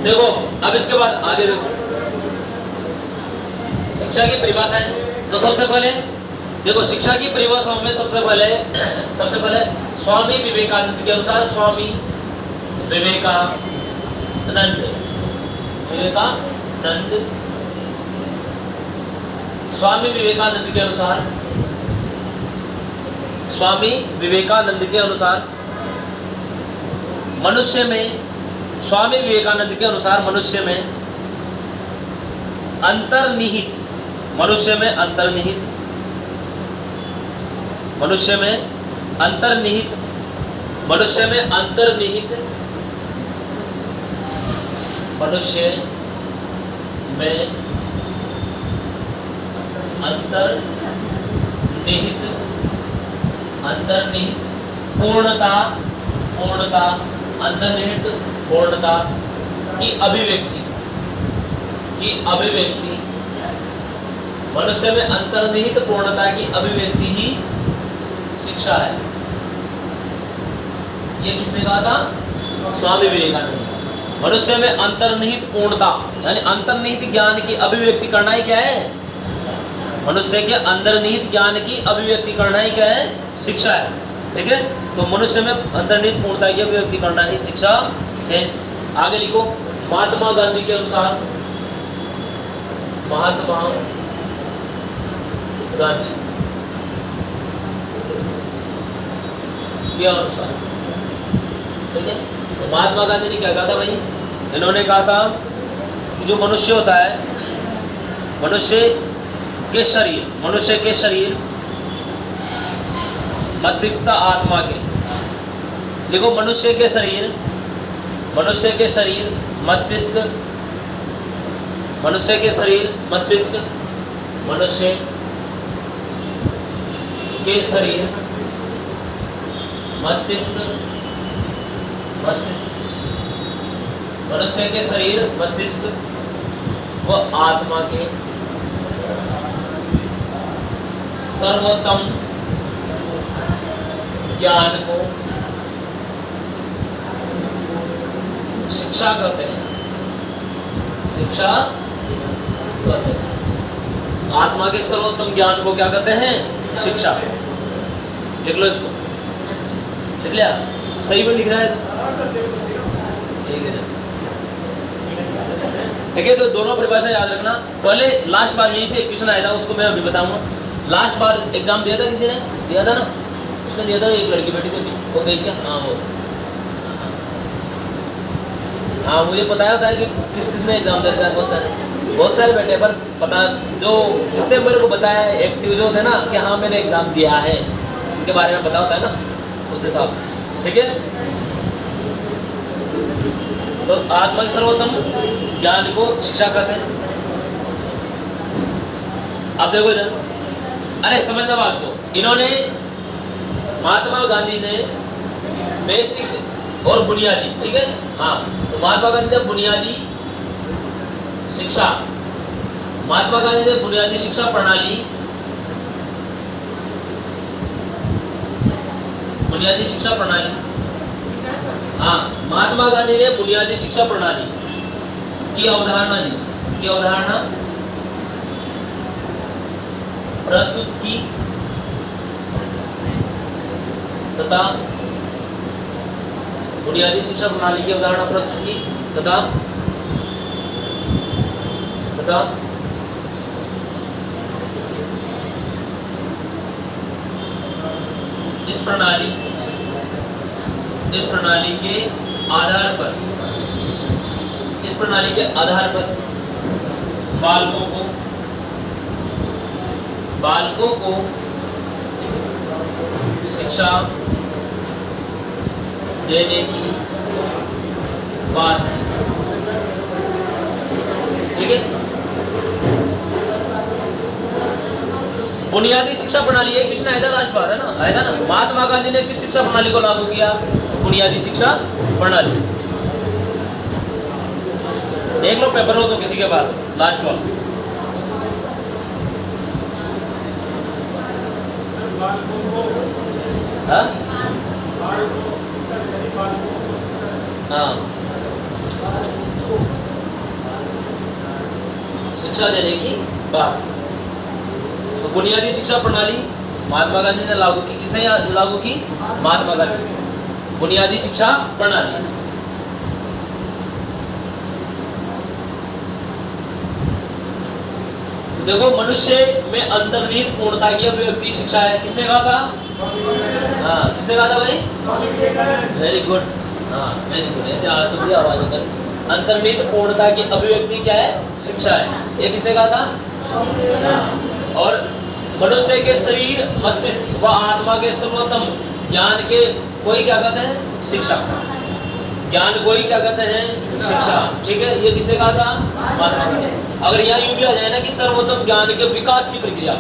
देखो अब इसके बाद आगे देखो शिक्षा की परिभाषा है। तो सबसे पहले देखो शिक्षा की परिभाषाओं में सबसे पहले स्वामी विवेकानंद के अनुसार, स्वामी विवेकानंद स्वामी विवेकानंद के अनुसार, स्वामी विवेकानंद के अनुसार मनुष्य में, स्वामी विवेकानंद के अनुसार मनुष्य में अंतर्निहित, मनुष्य में अंतर्निहित, मनुष्य में अंतर्निहित, मनुष्य में अंतर्निहित, मनुष्य में अंतर्निहित, अंतर्निहित पूर्णता, पूर्णता, अंतर्निहित पूर्णता की अभिव्यक्ति, की अभिव्यक्ति, मनुष्य में अंतर्निहित पूर्णता की अभिव्यक्ति ही शिक्षा है। ये किसने कहा था? स्वामी विवेकानंद। मनुष्य में अंतर्निहित पूर्णता यानी अंतर्निहित ज्ञान की अभिव्यक्ति करना ही क्या है? मनुष्य के अंतर्निहित ज्ञान की अभिव्यक्ति करना ही क्या है? शिक्षा है। ठीक है, तो मनुष्य में अंतर्निहित पूर्णता की अभिव्यक्ति करना ही शिक्षा है। आगे लिखो, महात्मा गांधी के अनुसार, महात्मा गांधी के अनुसार, ठीक है, तो महात्मा गांधी ने क्या कहा था भाई? इन्होंने कहा था कि जो मनुष्य होता है, मनुष्य के शरीर, मनुष्य के शरीर मस्तिष्क आत्मा के, देखो मनुष्य के शरीर, मनुष्य के शरीर मस्तिष्क, मनुष्य के शरीर मस्तिष्क, मनुष्य के शरीर मस्तिष्क, मस्तिष्क, मनुष्य के शरीर मस्तिष्क व आत्मा के सर्वोत्तम ज्ञान को शिक्षा कहते हैं, शिक्षा कहते हैं। आत्मा के सर्वोत्तम ज्ञान को क्या कहते हैं? शिक्षा। लिख लो इसको, लिख लिया? सही में लिख रहा है? ठीक है, तो दोनों परिभाषा याद रखना। पहले लास्ट बार यहीं से एक क्वेश्चन आया था, उसको मैं अभी बताऊंगा। लास्ट बार एग्जाम दिया था, किसी ने दिया था ना? उसने दिया था, एक लड़की बेटी को दी, हो गई क्या? हाँ वो, हाँ मुझे बताया था कि किस किस ने एग्जाम दिया था। बहुत सारे बैठे, पर पता जो जिसने मेरे को बताया एक्टिव जो थे ना कि हाँ मैंने एग्जाम दिया है, उनके बारे में पता होता है ना उस हिसाब से। ठीक है, तो आत्मा के सर्वोत्तम ज्ञान को शिक्षा कहते हैं। अब देखो इधर, अरे समझना बात को, इन्होंने महात्मा गांधी ने बेसिक और बुनियादी, ठीक है, हाँ, तो महात्मा गांधी ने बुनियादी शिक्षा, महात्मा गांधी ने बुनियादी शिक्षा प्रणाली, बुनियादी शिक्षा प्रणाली, हाँ, महात्मा गांधी ने बुनियादी शिक्षा प्रणाली की अवधारणा दी, की अवधारणा प्रस्तुत की तथा बुनियादी शिक्षा प्रणाली की अवधारणा प्रस्तुत की तथा इस प्रणाली के आधार पर, इस प्रणाली के आधार पर बालकों को शिक्षा देने की बात है। ठीक है, बुनियादी शिक्षा प्रणाली एक क्वेश्चन आया था लास्ट बार, है ना, आया था ना। महात्मा गांधी ने किस शिक्षा प्रणाली को लागू किया? बुनियादी शिक्षा प्रणाली। देख लो पेपर हो तो किसी के पास लास्ट वाला। हाँ हाँ शिक्षा देने की बात। तो बुनियादी शिक्षा प्रणाली महात्मा गांधी ने लागू की। किसने लागू की? महात्मा गांधी। बुनियादी शिक्षा प्रणाली। देखो, मनुष्य में अंतर्निहित पूर्णता की अभिव्यक्ति शिक्षा है। किसने कहा था? हाँ, किसने कहा था भाई? वेरी गुड, हाँ वेरी गुड। ऐसे आज तो आवाज होकर अंतर्निहित पूर्णता की अभिव्यक्ति क्या है? शिक्षा है। ये किसने कहा था? हाँ। और मनुष्य के शरीर, मस्तिष्क व आत्मा के सर्वोत्तम ज्ञान के कोई क्या कहते हैं? शिक्षा। ज्ञान कोई क्या कहते हैं? शिक्षा। ठीक है, ये किसने कहा था? महात्मा गांधी। अगर यहाँ यूं भी आ जाए ना कि सर्वोत्तम ज्ञान के विकास की प्रक्रिया,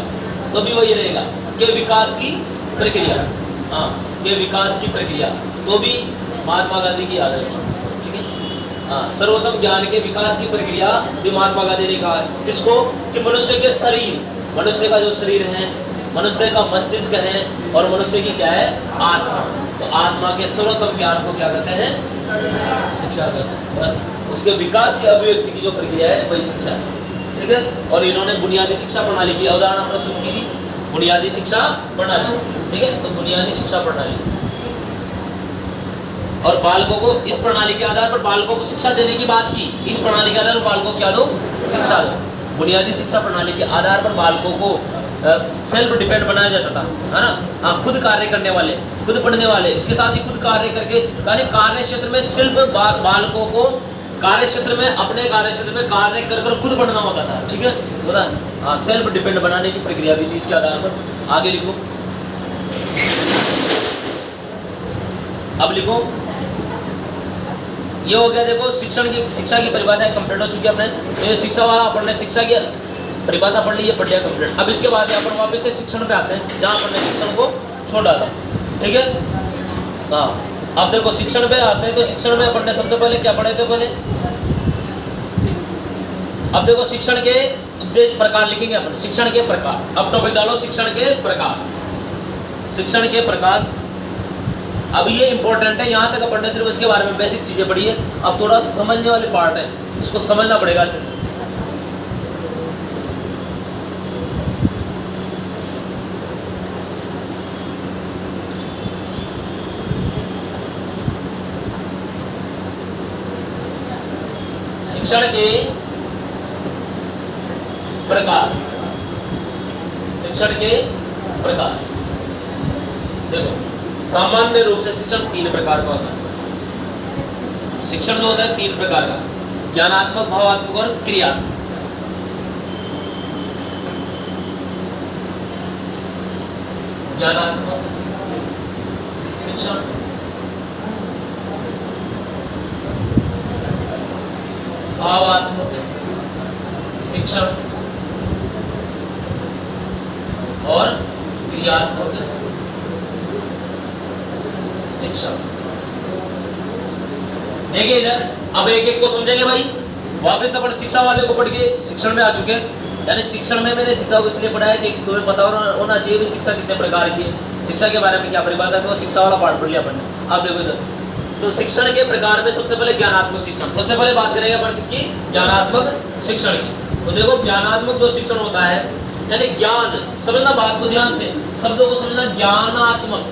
तो भी वही रहेगा के विकास की प्रक्रिया। हाँ, के विकास की प्रक्रिया, तो भी महात्मा गांधी की याद रखना। ठीक है, हाँ, सर्वोत्तम ज्ञान के विकास की प्रक्रिया भी महात्मा गांधी ने कहा है। किसको? कि मनुष्य के शरीर, मनुष्य का जो शरीर है, मनुष्य का मस्तिष्क है, और मनुष्य की क्या है? आत्मा। तो आत्मा के सर्वोत्तम ज्ञान को क्या कहते हैं? शिक्षा कहते हैं। बस उसके विकास की अभिव्यक्ति की जो प्रक्रिया है वही शिक्षा है। ठीक है, और इन्होंने बुनियादी शिक्षा प्रणाली की अवधारणा प्रस्तुत की थी। बुनियादी शिक्षा प्रणाली, ठीक है, तो बुनियादी शिक्षा प्रणाली। और बालकों को इस प्रणाली के आधार पर बालकों को शिक्षा देने की बात की। इस प्रणाली के आधार पर बालकों को क्या दो? शिक्षा दो। बुनियादी शिक्षा प्रणाली के आधार पर बालकों को सेल्फ डिपेंड बनाया जाता था, है ना? हाँ, खुद कार्य करने वाले, खुद पढ़ने वाले, इसके साथ ही खुद कार्य करके कार्य क्षेत्र में सिर्फ बालकों को कार्य क्षेत्र में, अपने कार्य क्षेत्र में कार्य कर खुद पढ़ना होता था। ठीक है, बता, हाँ, सेल्फ डिपेंड बनाने की प्रक्रिया भी थी इसके आधार पर। आगे लिखो, अब लिखो, ये हो गया। देखो, शिक्षा की परिभाषा कंप्लीट हो चुकी है अपने। शिक्षा वाला अपन ने शिक्षा की परिभाषा पढ़ ली है, पढ़ लिया कंप्लीट। अब इसके बाद अपन वापस से शिक्षण पे आते हैं, जहाँ अपन ने शिक्षण को छोड़ा था। ठीक है, हाँ, अब देखो शिक्षण पे आते हैं। तो शिक्षण में अपन ने सबसे पहले क्या पढ़े थे? पहले अब देखो शिक्षण के उद्देश्य प्रकार लिखेंगे अपन। शिक्षण के प्रकार, अब टॉपिक डालो, शिक्षण के प्रकार। शिक्षण के प्रकार, अब ये इंपॉर्टेंट है। यहाँ तक अपन ने सिर्फ इसके बारे में बेसिक चीजें पढ़ी है। अब थोड़ा समझने वाली पार्ट है, इसको समझना पड़ेगा अच्छे से। शिक्षण के प्रकार, शिक्षण के प्रकार। देखो, सामान्य रूप से शिक्षण 3 प्रकार का होता है। शिक्षण जो होता है 3 प्रकार का: ज्ञानात्मक, भावात्मक और क्रियात्मक। ज्ञानात्मक शिक्षण, भावात्मक शिक्षण और क्रियात्मक शिक्षण। देखिए इधर, अब एक एक को समझेंगे भाई। वापस अपन शिक्षा वाले को पढ़ के शिक्षण में आ चुके हैं। यानी शिक्षण में मैंने शिक्षा को इसलिए पढ़ाया कि तुम्हें पता होना चाहिए भी शिक्षा कितने प्रकार की है, शिक्षा के बारे में क्या परिभाषा है। तो शिक्षा वाला पार्ट पढ़ लिया अपन ने। अब देखो इधर, तो शिक्षण के प्रकार में सबसे पहले ज्ञानात्मक शिक्षण। सबसे पहले बात करेंगे अपन किसकी? ज्ञानात्मक शिक्षण की। तो देखो, ज्ञानात्मक जो शिक्षण होता है, यानी ज्ञान, समझना बात को ध्यान से, शब्दों को समझना। ज्ञानात्मक,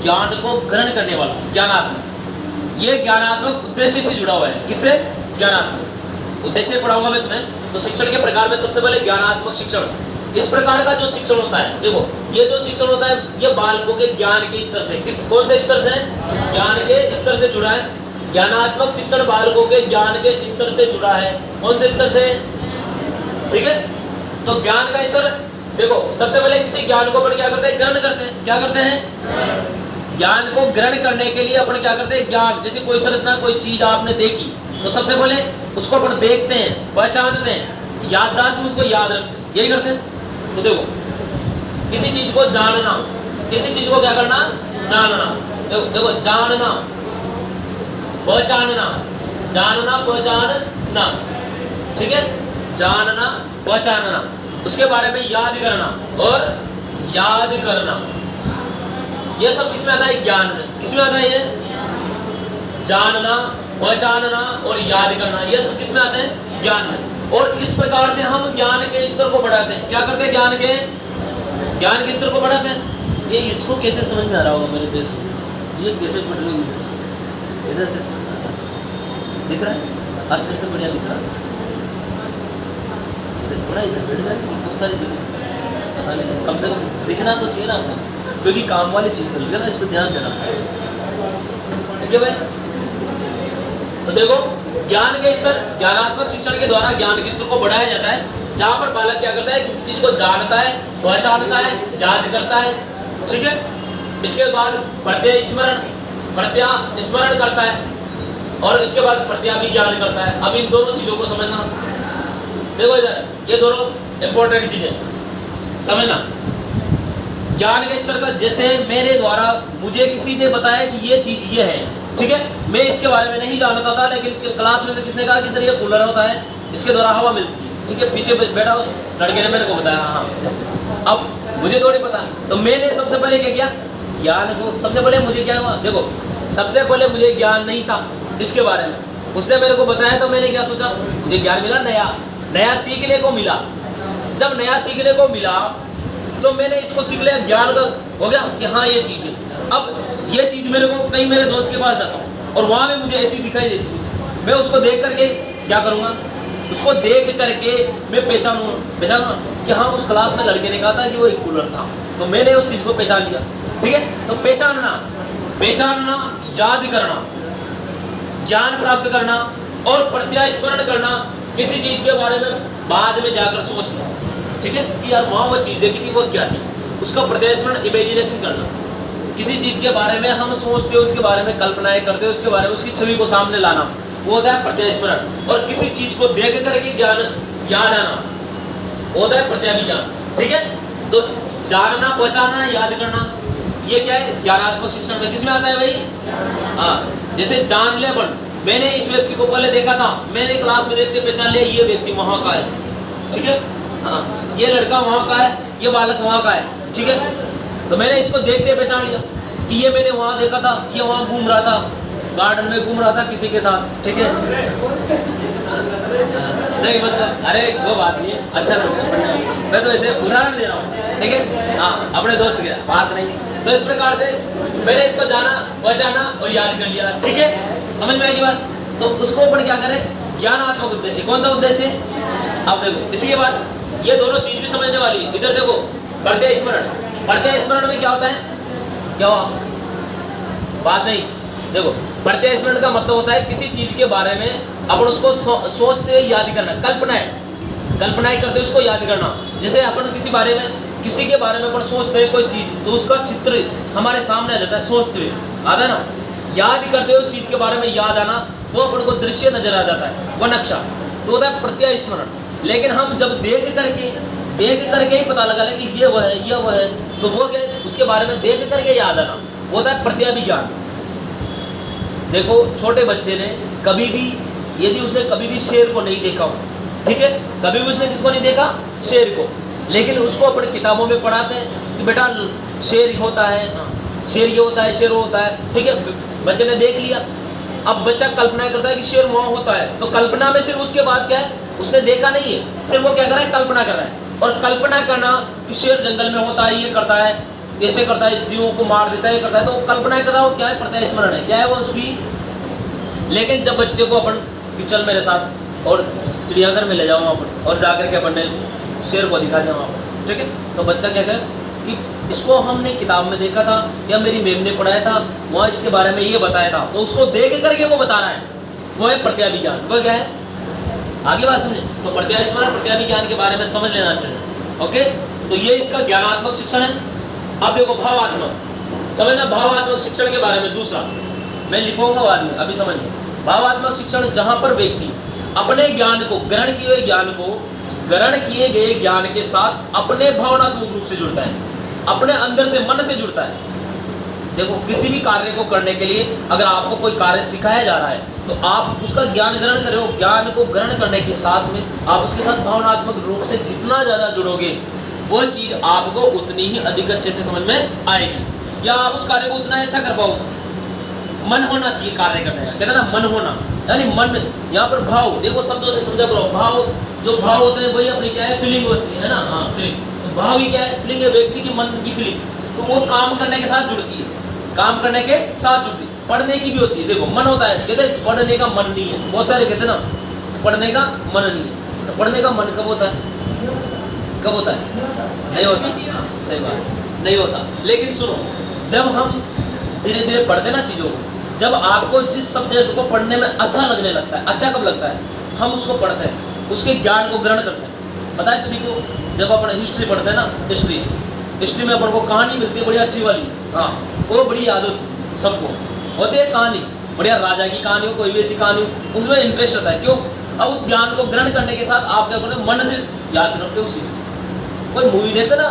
ज्ञान को ग्रहण करने वाला, ज्ञानात्मक। ये ज्ञानात्मक उद्देश्य से जुड़ा हुआ है। किससे? ज्ञानात्मक उद्देश्य पढ़ाऊंगा मैं तुम्हें। तो शिक्षण के प्रकार में सबसे पहले ज्ञानात्मक शिक्षण। इस प्रकार का जो शिक्षण होता है, देखो ये जो शिक्षण होता है, ये बालकों के ज्ञान के स्तर से, कौन से स्तर से? ज्ञान के स्तर से जुड़ा है। ज्ञानात्मक शिक्षण बालकों के ज्ञान के स्तर से जुड़ा है। कौन से स्तर से? ठीक है, तो ज्ञान का स्तर देखो, सबसे पहले किसी ज्ञान को अपन क्या करते हैं? ग्रहण करते हैं। क्या करते हैं? ज्ञान को ग्रहण करने के लिए अपन क्या करते हैं? ज्ञान, जैसे कोई संरचना, कोई चीज आपने देखी, तो सबसे पहले उसको अपन देखते हैं, पहचानते हैं, याददाश्त में उसको याद रखते हैं, यही करते हैं। तो देखो, किसी चीज को जानना, किसी चीज को क्या करना? जानना। देखो, जानना, पहचानना, जानना, पहचानना। ठीक है, जानना, पहचानना, उसके बारे में याद करना और याद करना, ये सब किसमें आता है? ज्ञान में। किसमें आता है ये? जानना, पहचानना और याद करना, ये सब किसमें आते हैं? ज्ञान में। और इस प्रकार से हम ज्ञान के स्तर को बढ़ाते हैं। क्या करते हैं? ज्ञान के स्तर को बढ़ाते हैं। ये इसको कैसे समझ में आ रहा होगा मेरे देश में? ये कैसे पढ़ रही है? इधर से समझ आ रहा है, दिख रहा है अच्छे से, बढ़िया दिख रहा है। थोड़ा इधर बैठ जाए, बहुत सारी आसानी से, कम से कम दिखना तो चाहिए ना आपको, क्योंकि काम वाली चीज चल रही है ना, इस पर ध्यान देना। ठीक है भाई? तो देखो, ज्ञान के स्तर, ज्ञानात्मक शिक्षण के द्वारा ज्ञान के स्तर को बढ़ाया जाता है, जहां पर बालक क्या करता है? किसी चीज को जानता है, पहचानता है, याद करता है। ठीक है? इसके बाद प्रत्यय स्मरण करता है, और इसके बाद प्रत्याभिज्ञान करता है। अब इन दोनों चीजों को समझना। देखो इधर, ये दोनों इंपॉर्टेंट चीजें समझना। ज्ञान के स्तर का, जैसे मेरे द्वारा मुझे किसी ने बताया कि ये चीज ये है, ठीक है, मैं इसके बारे में नहीं जानता था, लेकिन क्लास में से किसने कहा कि सर ये कूलर होता है, इसके द्वारा हवा मिलती है। ठीक है, पीछे बैठा उस लड़के ने मेरे को बताया, हाँ। अब मुझे थोड़ी पता, तो मैंने सबसे पहले क्या किया? ज्ञान को सबसे पहले मुझे क्या हुआ? देखो, सबसे पहले मुझे ज्ञान नहीं था इसके बारे में, उसने मेरे को बताया, तो मैंने क्या सोचा? मुझे ज्ञान मिला, नया सीखने को मिला। जब नया सीखने को मिला तो मैंने इसको सीख लिया, ज्ञान का हो गया कि हाँ ये चीज है। अब ये चीज मेरे को, कहीं मेरे दोस्त के पास जाता हूँ और वहां में मुझे ऐसी दिखाई देती है, मैं उसको देख करके क्या करूंगा? उसको देख करके मैं पहचानूंगा कि हाँ उस क्लास में लड़के ने कहा था कि वो एक कूलर था, तो मैंने उस चीज को पहचान लिया। ठीक है? तो पहचानना, याद करना, ज्ञान प्राप्त करना और प्रत्यास्मरण करना, किसी चीज के बारे में बाद में जाकर सोचना। ठीक है? कि यार वहां वो चीज देखी थी, वो क्या थी, उसका प्रत्यास्मरण, इमेजिनेशन करना। किसी चीज के बारे में हम सोचते, उसके बारे में कल्पनाएं करते, उसके बारे में उसकी छवि को सामने लाना, वो होता है प्रत्यास्मरण। और किसी चीज को देख करके ज्ञान याद आना, वो होता है प्रत्याभिज्ञान। ठीक है? तो जानना, पहचानना, याद करना, ये क्या है? ज्ञानात्मक शिक्षण में किसमें आता है भाई? हाँ, जैसे जान ले अपन, मैंने इस व्यक्ति को पहले देखा था, मैंने क्लास में देख के पहचान लिया ये व्यक्ति वहां का है। ठीक है? हाँ, ये लड़का वहां का है, ये बालक वहां का है। ठीक है? तो मैंने इसको देखते पहचान लिया कि ये मैंने वहां देखा था, ये वहां घूम रहा था, गार्डन में घूम रहा था किसी के साथ। ठीक है? नहीं मतलब, अरे वो बात नहीं है, अच्छा नहीं, मैं तो ऐसे उदाहरण दे रहा हूँ। ठीक है? हाँ, अपने दोस्त के बात नहीं। तो इस प्रकार से मैंने इसको जाना, पहचाना और याद कर लिया। ठीक है? समझ में आएगी बात? तो उसको अपन क्या करें? ज्ञानात्मक उद्देश्य। कौन सा उद्देश्य? अब देखो, इसी के बाद ये दोनों चीज भी समझने वाली है। इधर देखो, प्रत्यय स्मरण में क्या होता है? क्या हुआ? बात नहीं। देखो, प्रत्यय स्मरण का मतलब होता है किसी चीज के बारे में अपन उसको सोचते हुए याद करना, कल्पनाएं करते उसको याद करना। जैसे अपन किसी के बारे में अपन सोचते हैं कोई चीज, तो उसका चित्र हमारे सामने आ जाता है, सोचते हुए आता है ना, याद करते हुए उस चीज के बारे में याद आना, वो अपन को दृश्य नजर आ जाता है, वो नक्शा, तो होता है प्रत्यय स्मरण। लेकिन हम जब देख करके ही पता लगा कि ये वो है, तो वो क्या? उसके बारे में देख करके याद आना, वो होता है प्रत्याभिज्ञान। देखो, छोटे बच्चे ने कभी भी, यदि उसने कभी भी शेर को नहीं देखा हो, ठीक है, कभी भी उसने किसको नहीं देखा? शेर को, लेकिन उसको अपने किताबों में पढ़ाते हैं कि बेटा शेर होता है, शेर ये होता है, शेर वो होता है। ठीक है? बच्चे ने देख लिया, अब बच्चा कल्पना करता है कि शेर वहां होता है, तो कल्पना में सिर्फ उसके बाद क्या है? उसने देखा नहीं है, सिर्फ वो क्या कर रहा है? कल्पना कर रहा है। और कल्पना करना कि शेर जंगल में होता है, ये करता है, कैसे करता है, जीवों को मार देता है, ये करता है, तो कल्पना कर रहा है, वो क्या है? प्रत्यय स्मरण है। क्या है वो उसकी? लेकिन जब बच्चे को अपन कि चल मेरे साथ और चिड़ियाघर में ले जाओ वहाँ पर, और जाकर के अपन ने शेर को दिखा दिया वहाँ पर, ठीक है, तो बच्चा क्या करे कि इसको हमने किताब में देखा था या मेरी मैम ने पढ़ाया था, वहाँ इसके बारे में ये बताया था, तो उसको देख करके वो बता रहा है, वो है प्रत्याभिज्ञान। वो क्या है? आगे बात समझे? तो प्रत्यय स्मरण, प्रत्याभिज्ञान के बारे में समझ लेना चाहिए। ओके, तो ये इसका ज्ञानात्मक शिक्षण है। अब देखो भावात्मक, समझना, भावात्मक शिक्षण के बारे में दूसरा मैं लिखूंगा बाद में, अभी समझिए। भावात्मक शिक्षण, जहां पर व्यक्ति अपने ज्ञान को, ग्रहण किए गए ज्ञान के साथ अपने भावनात्मक रूप से जुड़ता है, अपने अंदर से, मन से जुड़ता है। देखो, किसी भी कार्य को करने के लिए अगर आपको कोई कार्य सिखाया जा रहा है, तो आप उसका ज्ञान ग्रहण करो। ज्ञान को ग्रहण करने के साथ में आप उसके साथ भावनात्मक रूप से जितना ज्यादा जुड़ोगे, वो चीज आपको उतनी ही अधिक अच्छे से समझ में आएगी, या आप उस कार्य को उतना अच्छा कर पाओगे। मन होना चाहिए कार्य करने का, कहते हैं ना, मन होना, यानी मन, यहाँ पर भाव, देखो शब्दों से समझा करो, भाव जो भाव होते हैं वही अपनी क्या है, फीलिंग होती है ना, हाँ फीलिंग। तो भाव ही क्या है, फीलिंग है, व्यक्ति की मन की फीलिंग। तो वो काम करने के साथ जुड़ती है, काम करने के साथ जुड़ती है। पढ़ने की भी होती है, देखो मन होता है, कहते पढ़ने का मन नहीं है, बहुत सारे कहते ना पढ़ने का मन नहीं है। तो पढ़ने का मन कब होता है, कब होता है, नहीं होता, सही बात, नहीं होता। लेकिन सुनो, जब हम धीरे धीरे पढ़ते ना चीज़ों को, जब आपको जिस सब्जेक्ट को पढ़ने में अच्छा लगने लगता है, अच्छा कब लगता है, हम उसको पढ़ते हैं, उसके ज्ञान को ग्रहण करते हैं। पता है सभी को, जब अपन हिस्ट्री पढ़ते हैं ना, हिस्ट्री में अपन को कहानी मिलती है बड़ी अच्छी वाली, हाँ वो बड़ी याद होती है सबको, होती है कहानी, बढ़िया राजा की कहानी हो, कोई भी ऐसी कहानी हो, उसमें इंटरेस्ट रहता है। क्यों? अब उस ज्ञान को ग्रहण करने के साथ आप क्या करते हो, मन से याद रखते हो उसी। कोई मूवी देखते ना,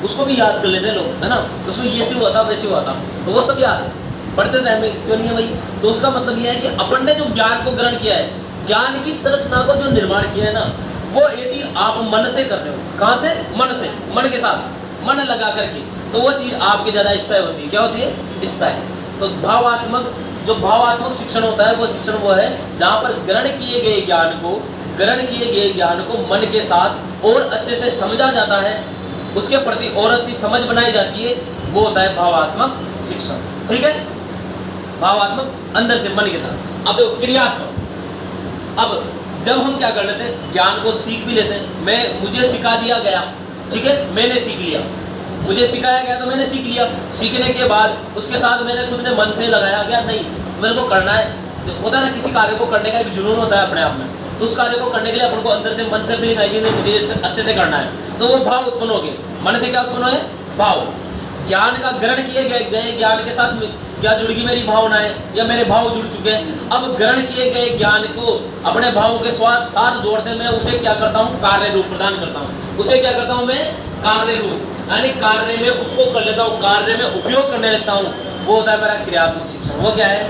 उसको भी याद कर लेते हैं लोग, है ना, उसमें ये से हुआ था, वैसे हुआ था, तो वो सब याद है, पढ़ते टाइम में क्यों नहीं है भाई। तो उसका मतलब ये है कि अपन ने जो ज्ञान को ग्रहण किया है, ज्ञान की संरचना को जो निर्माण किया है ना, वो यदि आप मन से कर रहे हो, कहाँ से, मन से, मन के साथ मन लगा करके, तो वो चीज़ आपकी ज़्यादा स्थायी होती है। क्या होती है, स्थायी। तो भावात्मक, जो भावात्मक शिक्षण होता है, वो शिक्षण वो है जहाँ पर ग्रहण किए गए ज्ञान को मन के साथ और अच्छे से समझा जाता है, उसके प्रति और अच्छी समझ बनाई जाती है, वो होता है भावात्मक शिक्षण। ठीक है, भावात्मक अंदर से मन के साथ। अब देखो क्रियात्मक, अब जब हम क्या कर लेते हैं, ज्ञान को सीख भी लेते हैं, मुझे सिखा दिया गया, ठीक है, मैंने सीख लिया, मुझे सिखाया गया तो मैंने सीख लिया, सीखने के बाद उसके साथ मैंने खुद ने मन से लगाया गया, नहीं मेरे को करना है। जो होता है ना, किसी कार्य को करने का एक जुनून होता है अपने आप में, तो उस कार्य को करने के लिए अपन को अंदर से मन से फीलिंग आएगी, नहीं मुझे अच्छे से करना है, तो वो भाव उत्पन्न हो गए। मन से क्या उत्पन्न है, भाव। ज्ञान का ग्रहण किए गए ज्ञान के साथ क्या जुड़ेगी, मेरी भावनाएं या मेरे भाव जुड़ चुके हैं। अब ग्रहण किए गए ज्ञान को अपने भावों के साथ जोड़ते मैं उसे क्या करता हूँ, कार्य रूप प्रदान करता हूँ। उसे क्या करता हूँ मैं, कार्य रूप, यानी कार्य में उसको कर लेता हूँ, कार्य में उपयोग करने लगता हूँ, वो होता है मेरा क्रियात्मक शिक्षण। वो क्या है,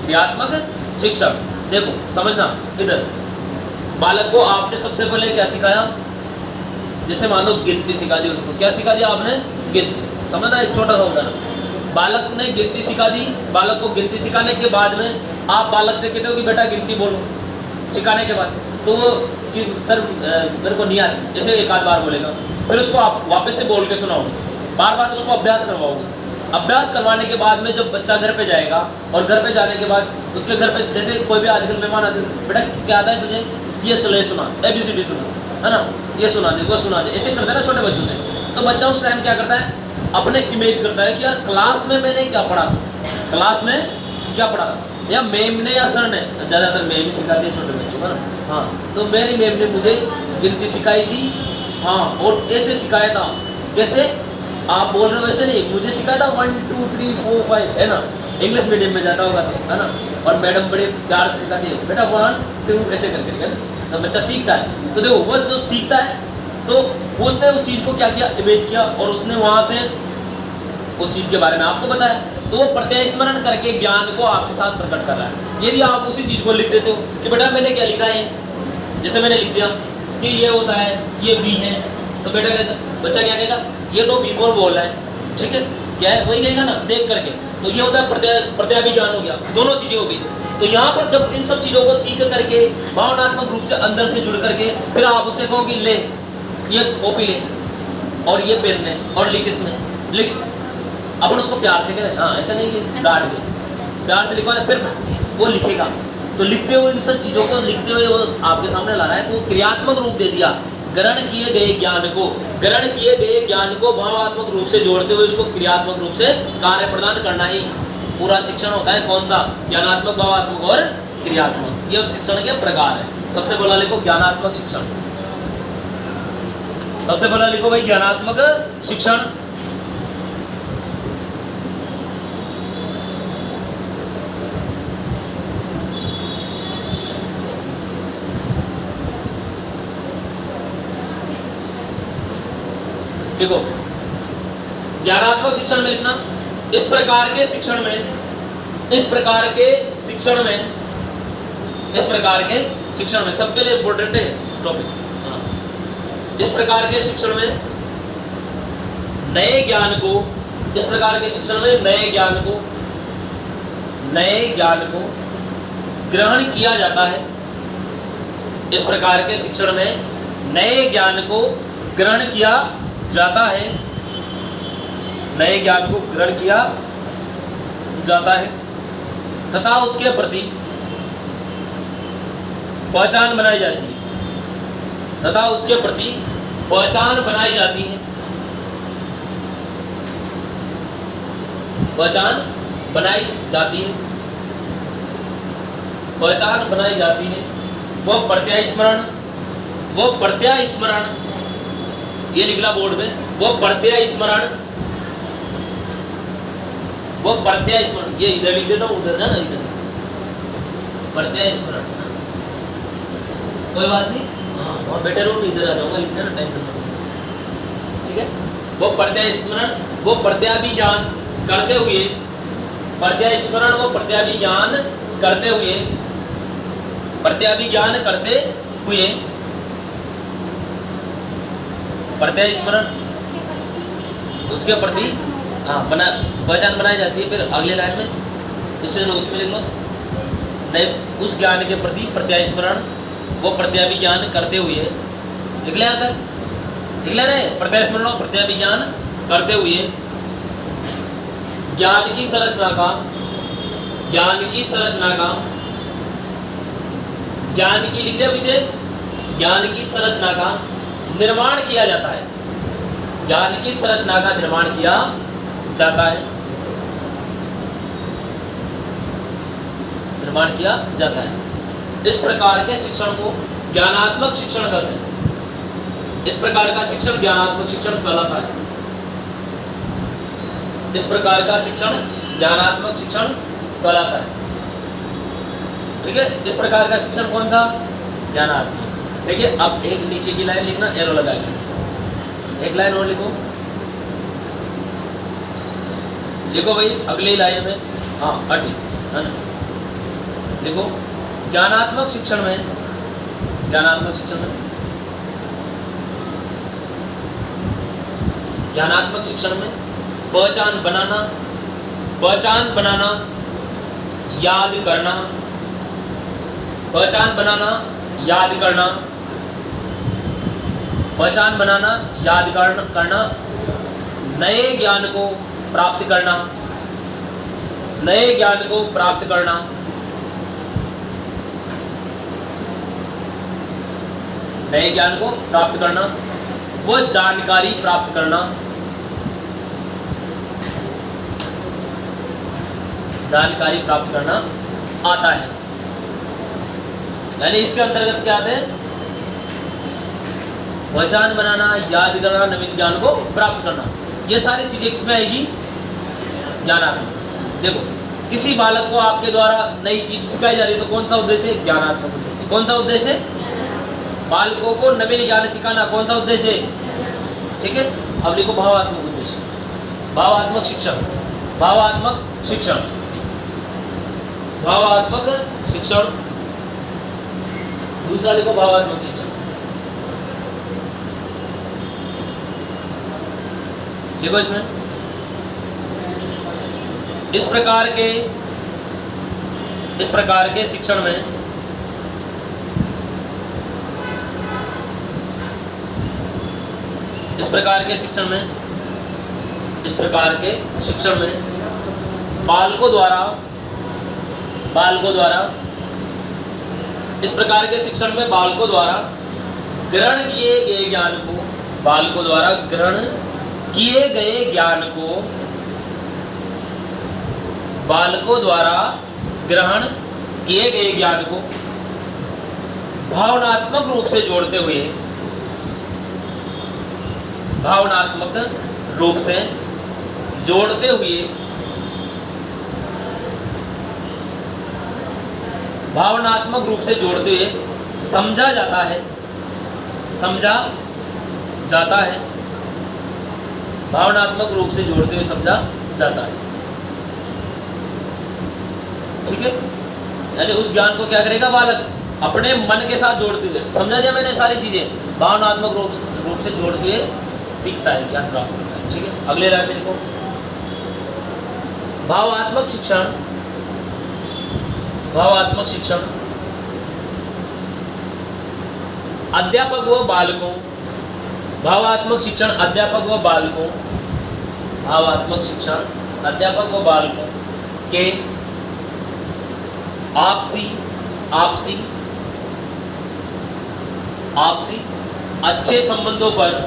क्रियात्मक शिक्षण। देखो समझना, इधर बालक को आपने सबसे पहले क्या सिखाया, जैसे मान लो गिनती सिखा दी, उसको क्या सिखा दिया आपने, गिनती। समझना, एक छोटा सा उदाहरण, बालक ने गिनती सिखा दी, बालक को गिनती सिखाने के बाद में आप बालक से कहते हो कि बेटा गिनती बोलो, सिखाने के बाद तो वो कि सर मेरे को नहीं आती, जैसे एक आध बार बोलेगा, फिर उसको आप वापस से बोल के सुनाओगे, बार बार उसको अभ्यास करवाओगे। अभ्यास करवाने के बाद में जब बच्चा घर पे जाएगा, और घर पे जाने के बाद उसके घर पे जैसे कोई भी आजकल मेहमान आते हैं, बेटा क्या आता है तुझे, ये चलो ये सुना, ABCD सुना, है ना, ये सुना दे, वो सुना दे, ऐसे करते हैं ना छोटे बच्चों से। तो बच्चा उस टाइम क्या करता है, अपने इमेज करता है कि यार क्लास में मैंने क्या पढ़ा था, क्लास में क्या पढ़ा था, या मैम ने या सर ने, ज़्यादातर मैम ही सिखाती है छोटे बच्चों को ना, हाँ, तो मेरी मैम ने मुझे गिनती सिखाई थी, हाँ, और ऐसे सिखाया था, जैसे आप बोल रहे हो वैसे नहीं, मुझे सिखाया था 1 2 3 4 5, है ना, इंग्लिश मीडियम में जाता होगा, है ना, और मैडम बड़े प्यार से सिखाती है, बेटा 1 2 ऐसे करके, तो बच्चा सीखता है। तो देखो वो जो सीखता है, तो उसने उस चीज़ को क्या किया, इमेज किया, और उसने वहाँ से उस चीज़ के बारे में आपको बताया, तो वो प्रत्यय स्मरण करके ज्ञान को आपके साथ प्रकट कर रहा है। यदि आप उसी चीज़ को लिख देते हो कि बेटा मैंने क्या लिखा है, जैसे मैंने लिख दिया कि ये होता है, ये बी है, तो बेटा कहता, बच्चा क्या कहेगा, ये तो बी बोल रहा है, ठीक है, क्या है, वही कहेगा ना देख करके। तो ये होता है प्रत्यय भी ज्ञान हो गया, दोनों चीज़ें हो गई। तो यहाँ पर जब इन सब चीज़ों को सीख करके भावनात्मक रूप से अंदर से जुड़ करके, फिर आप उससे कहो कि ले ये कॉपी ले और ये पेन ले और लिख, इसमें लिख, अपन उसको प्यार से करें, हाँ ऐसा नहीं कि डांट के, प्यार से लिखवाए, फिर वो लिखेगा। तो लिखते हुए इन सब चीज़ों को लिखते हुए वो आपके सामने ला रहा है, तो क्रियात्मक रूप दे दिया। ग्रहण किए गए ज्ञान को भावात्मक रूप से जोड़ते हुए उसको क्रियात्मक रूप से कार्य प्रदान करना ही पूरा शिक्षण होता है। कौन सा, ज्ञानात्मक, भावात्मक और क्रियात्मक, ये शिक्षण के प्रकार है। सबसे पहला लिखो ज्ञानात्मक शिक्षण, सबसे पहला लिखो भाई ज्ञानात्मक शिक्षण। देखो ज्ञानात्मक शिक्षण में लिखना, इस प्रकार के शिक्षण में सबके लिए इंपॉर्टेंट है टॉपिक। इस प्रकार के शिक्षण में नए ज्ञान को ग्रहण किया जाता है इस प्रकार के शिक्षण में नए ज्ञान को ग्रहण किया जाता है, नए ज्ञान को ग्रहण किया जाता है तथा उसके प्रति पहचान बनाई जाती है, तथा उसके प्रति पहचान बनाई जाती है, पहचान बनाई जाती है, पहचान बनाई जाती है। वो प्रत्यय स्मरण, वो प्रत्यय स्मरण, ये लिखना बोर्ड में, वो प्रत्यय स्मरण, वो प्रत्यय स्मरण, ये इधर लिख देता हूं, उधर जाना, इधर प्रत्यय स्मरण, कोई बात नहीं, हाँ और बेटर हूँ, इधर आ जाऊंगा लिखने ना, टेंशन नहीं, ठीक है। वो प्रत्यय स्मरण, वो प्रत्याभिज्ञान करते हुए, प्रत्यय स्मरण वो प्रत्याभिज्ञान करते हुए, प्रत्याभिज्ञान करते हुए, प्रत्यय स्मरण उसके प्रति बना पहचान बनाई जाती है। फिर अगले लाइन में इससे उसमें लिख लो, नए उस ज्ञान के प्रति प्रत्यय स्मरण वो प्रत्याभिज्ञान करते हुए, लिख ले आता है, लिख ले रहे, प्रत्यय स्मरण और प्रत्याभिज्ञान करते हुए ज्ञान की संरचना का, ज्ञान की संरचना का, ज्ञान की लिख लिया पीछे, ज्ञान की संरचना का निर्माण किया जाता है, ज्ञान की संरचना का निर्माण किया जाता है, निर्माण किया जाता है। इस प्रकार के शिक्षण को ज्ञानात्मक शिक्षण कहते हैं। इस प्रकार का शिक्षण ज्ञानात्मक शिक्षण कहलाता है। इस प्रकार का शिक्षण ज्ञानात्मक शिक्षण कहलाता है, ठीक है। इस प्रकार का शिक्षण कौन सा? ज्ञानात्मक। देखिए अब एक नीचे की लाइन लिखना, एरो लगा के एक लाइन और लिखो, लिखो भाई अगली लाइन में, हाँ हटी है ना, लिखो ज्ञानात्मक शिक्षण में, ज्ञानात्मक शिक्षण में, ज्ञानात्मक शिक्षण में पहचान बनाना, पहचान बनाना, याद करना, पहचान बनाना, याद करना, पहचान बनाना, याद करना, नए ज्ञान को प्राप्त करना, नए ज्ञान को प्राप्त करना, नए ज्ञान को प्राप्त करना, वो जानकारी प्राप्त करना, जानकारी प्राप्त करना आता है। यानी इसके अंतर्गत क्या आते हैं? पहचान बनाना, याद करना, नवीन ज्ञान को प्राप्त करना, ये सारी चीजें किसमें आएगी? ज्ञानात्मक। देखो किसी बालक को आपके द्वारा नई चीज सिखाई जा रही है तो कौन सा उद्देश्य? ज्ञानात्मक उद्देश्य। कौन सा उद्देश्य? बालकों को नवीन ज्ञान सिखाना, कौन सा उद्देश्य? ठीक है। अब लिखो भावात्मक उद्देश्य, भावात्मक शिक्षण, भावात्मक शिक्षण, भावात्मक शिक्षण। दूसरा लिखो भावात्मक शिक्षण, लिखो इसमें इस प्रकार के शिक्षण में इस प्रकार के शिक्षण में बालकों द्वारा इस प्रकार के शिक्षण में बालकों द्वारा ग्रहण किए गए ज्ञान को, बालकों द्वारा ग्रहण किए गए ज्ञान को, बालकों द्वारा ग्रहण किए गए ज्ञान को भावनात्मक रूप से जोड़ते हुए, भावनात्मक रूप से जोड़ते हुए, भावनात्मक रूप से जोड़ते हुए समझा जाता है, समझा जाता है, भावनात्मक रूप से जोड़ते हुए समझा जाता है। ठीक है। यानी उस ज्ञान को क्या करेगा बालक? अपने मन के साथ जोड़ते हुए, समझा दिया मैंने सारी चीजें, भावनात्मक रूप से जोड़ते हुए सीखता है, ज्ञान प्राप्त करता है। ठीक है। अगले लाइन में लिखो भावात्मक शिक्षण, भावात्मक शिक्षण, अध्यापक व बालकों, भावात्मक शिक्षण अध्यापक व बालकों, भावात्मक शिक्षण अध्यापक व बालकों के आपसी आपसी आपसी अच्छे संबंधों पर,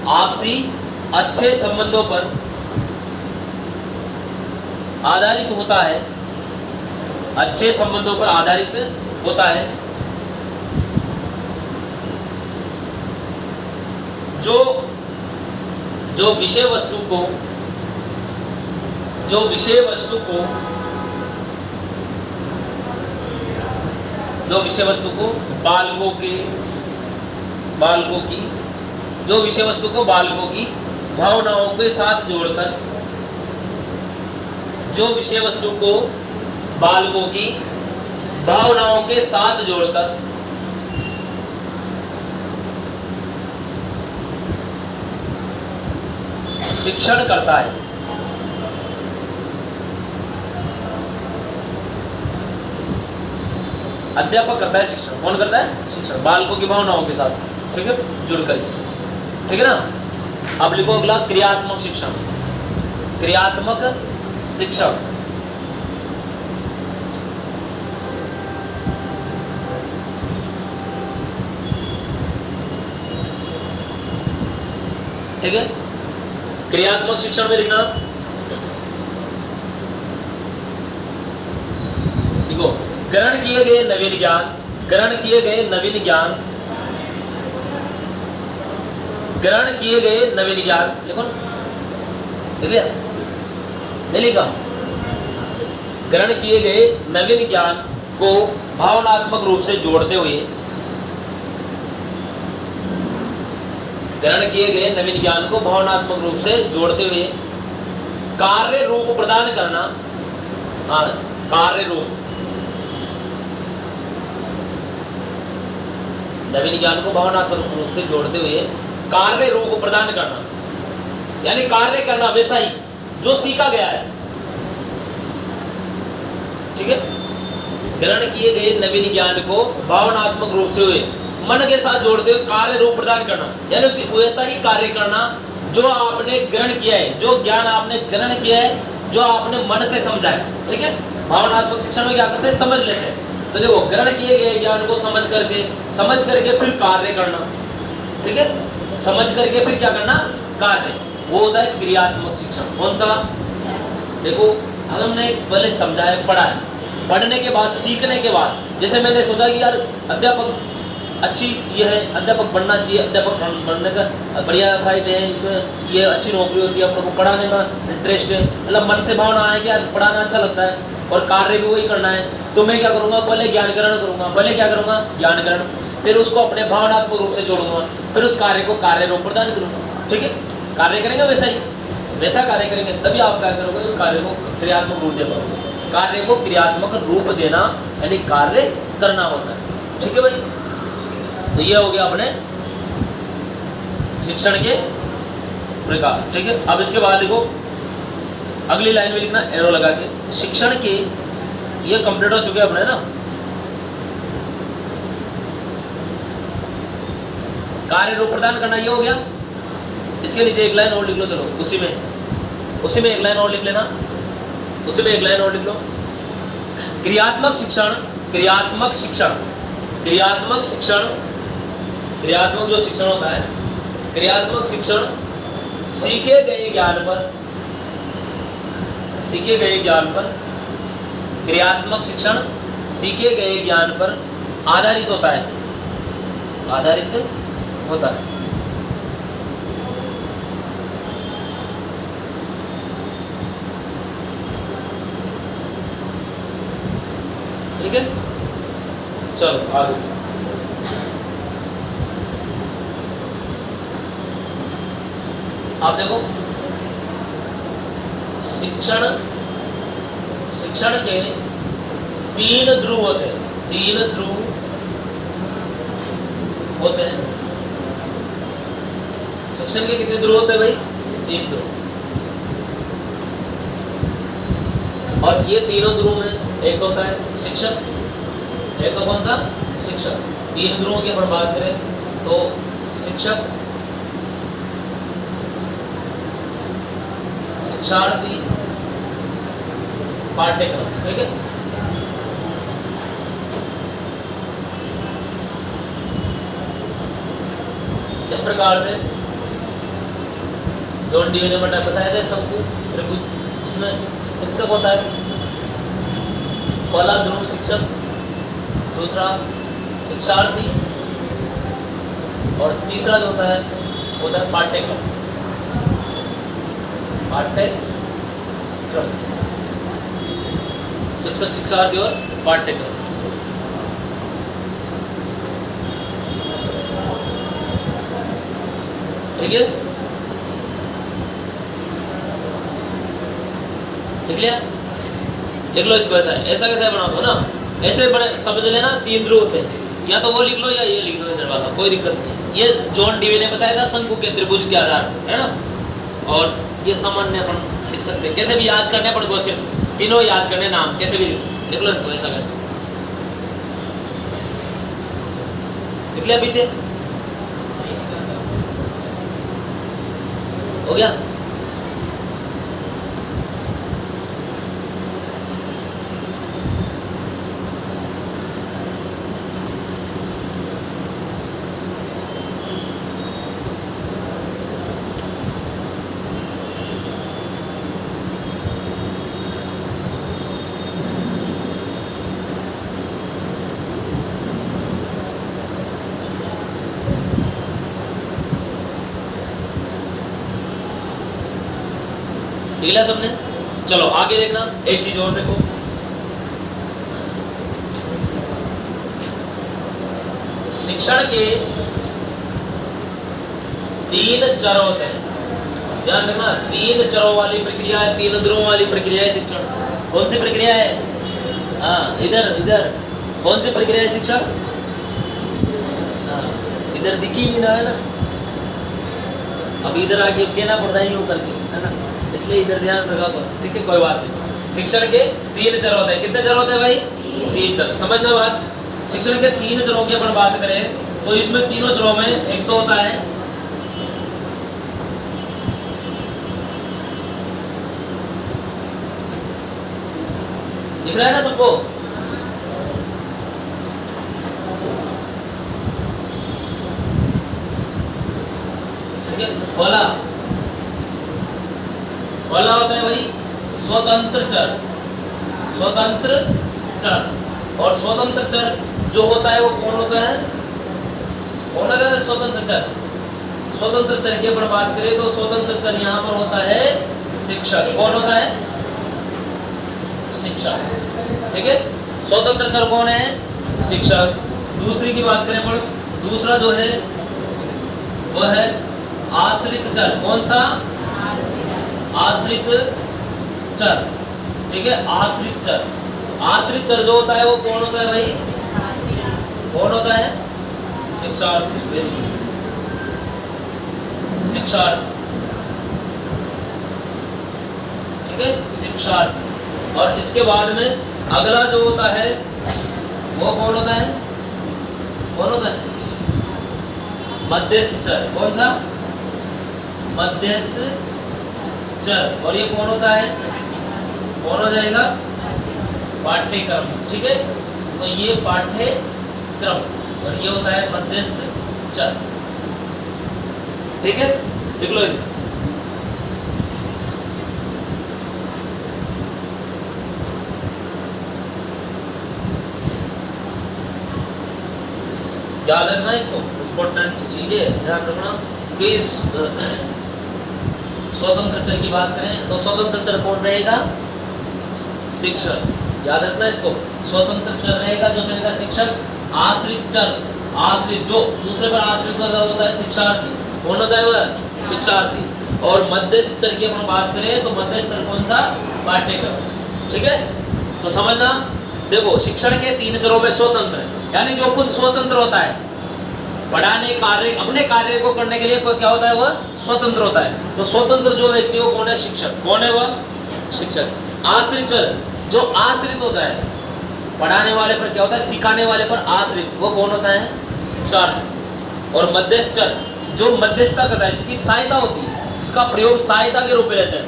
आपसी अच्छे संबंधों पर आधारित होता है, अच्छे संबंधों पर आधारित होता है, जो जो विषय वस्तु को, जो विषय वस्तु को, जो विषय वस्तु को बालकों की, जो विषय वस्तु को बालकों की भावनाओं के साथ जोड़कर, जो विषय वस्तु को बालकों की भावनाओं के साथ जोड़कर शिक्षण करता है। अध्यापक करता है शिक्षण, कौन करता है? शिक्षण, बालकों की भावनाओं के साथ, ठीक है, जुड़कर, ठीक है ना। अब लिखो अगला क्रियात्मक शिक्षण, क्रियात्मक शिक्षण, ठीक है। क्रियात्मक शिक्षण में लिखना, देखो, ग्रहण किए गए नवीन ज्ञान, ग्रहण किए गए नवीन ज्ञान, ग्रहण किए गए नवीन ज्ञान, लिखो, लिख लिया? नहीं लिखा? ग्रहण किए गए नवीन ज्ञान को भावनात्मक रूप से जोड़ते हुए, ग्रहण किए गए नवीन ज्ञान को भावनात्मक रूप से जोड़ते हुए कार्य रूप प्रदान करना, हाँ, कार्य रूप, नवीन ज्ञान को भावनात्मक रूप से जोड़ते हुए कार्य रूप प्रदान करना, यानी कार्य करना वैसा ही जो सीखा गया है, ठीक है। ग्रहण किए गए नवीन ज्ञान को भावनात्मक रूप से हुए मन के साथ जोड़ते हुए कार्य रूप प्रदान करना, यानी उसी वैसा ही कार्य करना जो आपने ग्रहण किया है, जो ज्ञान आपने ग्रहण किया है, जो आपने मन से समझा है, ठीक है। भावनात्मक शिक्षण में क्या करते हैं? समझ लेते हैं। तो देखो, ग्रहण किए गए ज्ञान को समझ करके फिर कार्य करना, ठीक है, समझ करके फिर क्या करना? कार्य, वो होता है क्रियात्मक शिक्षण। कौन सा? देखो, हमने पहले समझा है, पढ़ा है, पढ़ने के बाद, सीखने के बाद, जैसे मैंने सोचा कि यार अध्यापक अच्छी ये है, अध्यापक बनना चाहिए, अध्यापक बनने का बढ़िया फायदे हैं, इसमें ये अच्छी नौकरी होती है, अपने को पढ़ाने में इंटरेस्ट है, मतलब मन से भावना है कि यार पढ़ाना अच्छा लगता है और कार्य भी वही करना है, तो मैं क्या करूँगा? पहले ज्ञान ग्रहण करूँगा, पहले क्या करूँगा? ज्ञान ग्रहण, फिर उसको अपने भावनात्मक रूप से जोड़ूंगा, फिर उस कार्य को कार्य रूप प्रदान करूँगा, ठीक है। कार्य करेंगे वैसा ही, वैसा कार्य करेंगे, तभी आप क्या करोगे? उस कार्य को क्रियात्मक रूप दे पाओगे। कार्य को क्रियात्मक रूप देना यानी कार्य करना होता है, ठीक है भाई। तो ये हो गया अपने शिक्षण के प्रकार, ठीक है। अब इसके बाद देखो, अगली लाइन में लिखना एरो लगा के, शिक्षण के, ये कंप्लीट हो चुके अपने ना, कार्य रूप प्रदान करना ये हो गया। इसके नीचे एक लाइन और लिख लो, चलो उसी में एक लाइन और लिख लेना, उसी में एक लाइन और लिख लो। क्रियात्मक शिक्षण, क्रियात्मक शिक्षण, क्रियात्मक शिक्षण, क्रियात्मक जो शिक्षण होता है, क्रियात्मक शिक्षण सीखे गए ज्ञान पर, सीखे गए ज्ञान पर, क्रियात्मक शिक्षण सीखे गए ज्ञान पर आधारित होता है, आधारित होता है। ठीक है, चलो आगे। आप देखो, शिक्षण, शिक्षण के 3 ध्रुव होते हैं, 3 ध्रुव होते हैं। शिक्षण के कितने ध्रुव होते हैं भाई? 3 ध्रुव। और ये तीनों ध्रुव में एक होता है शिक्षक, एक तो कौन सा? शिक्षक। तीन ध्रुवों की अपन बात करें तो शिक्षक, शिक्षार्थी, पाठ्यक्रम। ठीक है, इस प्रकार से जोन डिवीजन में बताया जाए सबको त्रिभुज, जिसमें शिक्षक होता है पहला ध्रुव शिक्षक, दूसरा शिक्षार्थी और तीसरा जो होता है पाठ्यक्रम। पाठ्यक्रम, शिक्षक, शिक्षार्थी और पाठ्यक्रम। ठीक है, लिख लिया? लिख लो इसको। ऐसा कैसे बना दो ना, ऐसे बने समझ लेना। तीन ध्रुव होते हैं, या तो वो लिख लो या ये लिख लो, इधर वाला कोई दिक्कत नहीं। ये जॉन डीवी ने बताया था शंकु के त्रिभुज के आधार है ना। और ये सामान्य अपन लिख सकते हैं, कैसे भी याद करने अपन को, सिर्फ तीनों याद करने नाम, कैसे भी लिख लो इनको। ऐसा कर लिख लिया? पीछे हो गया? लिखा सबने? चलो आगे देखना, एक चीज और देखो। शिक्षण के तीन चर होते हैं, ध्यान रखना। तीन चरों वाली प्रक्रिया है, तीन ध्रुवों वाली प्रक्रिया है शिक्षण। कौन सी प्रक्रिया है? हाँ, इधर इधर कौन सी प्रक्रिया है शिक्षण? हाँ, इधर दिखी नहीं रहा है ना, अब इधर आके कहना पड़ता है यूं करके, है ना, इसलिए इधर ध्यान रखा करो। ठीक है, कोई बात नहीं। शिक्षण के तीन चर होते हैं। कितने चर होते हैं भाई? तीन चर। समझना बात। शिक्षण के तीन चरों की अपन बात करें तो इसमें तीनों चरों में एक तो होता है दिख रहा है ना सबको? ठीक है, पहला होता है भाई स्वतंत्र चर। स्वतंत्र चर, और स्वतंत्र चर जो होता है वो कौन होता है? कौन होता है स्वतंत्र चर? स्वतंत्र चर की अपन बात करें तो स्वतंत्र चर यहाँ पर होता है शिक्षक। कौन होता है? शिक्षक। ठीक है, स्वतंत्र चर कौन है? शिक्षक। दूसरी की बात करें पर दूसरा जो है वह है आश्रित चर। कौन सा? आश्रित चर। ठीक है, आश्रित चर। आश्रित चर जो होता है वो कौन होता है भाई? कौन होता है? शिक्षार्थी। शिक्षार्थी। ठीक है, शिक्षार्थी। और इसके बाद में अगला जो होता है वो कौन होता है? कौन होता है? मध्यस्थ चर। कौन सा? मध्यस्थ चर। और ये कौन होता है? कौन हो जाएगा? पाठ्यक्रम। ठीक है, तो ये पाठ्यक्रम और ये होता है मध्यस्थ चर। ठीक है, लिख लो। याद रखना इसको, इम्पोर्टेंट चीजें ध्यान रखना कि स्वतंत्र चर की बात करें तो स्वतंत्र चर कौन रहेगा? शिक्षक। याद रखना इसको, स्वतंत्र चर रहेगा जो रहेगा शिक्षक। आश्रित चर, आश्रित जो दूसरे पर आश्रित होता है शिक्षार्थी। कौन होता है वह? शिक्षार्थी। और मध्यस्थ चर की अपन बात करें तो मध्यस्थ चर कौन सा? पाठ्यक्रम। ठीक है, तो समझना। देखो, शिक्षण के तीन चरों में स्वतंत्र है, यानी जो खुद स्वतंत्र होता है, पढ़ाने कार्य अपने कार्य को करने के लिए क्या होता है? वह स्वतंत्र होता है। तो स्वतंत्र जो व्यक्ति हो कौन है? शिक्षक। कौन है वह? शिक्षक। आश्रित चर जो आश्रित होता है, पढ़ाने वाले पर क्या होता है, सिखाने वाले पर आश्रित, वो कौन होता है, शिक्षार्थी। और मध्यस्थचर जो मध्यस्थता करता है, जिसकी सहायता होती है, जिसका प्रयोग सहायता के रूप में लेते हैं,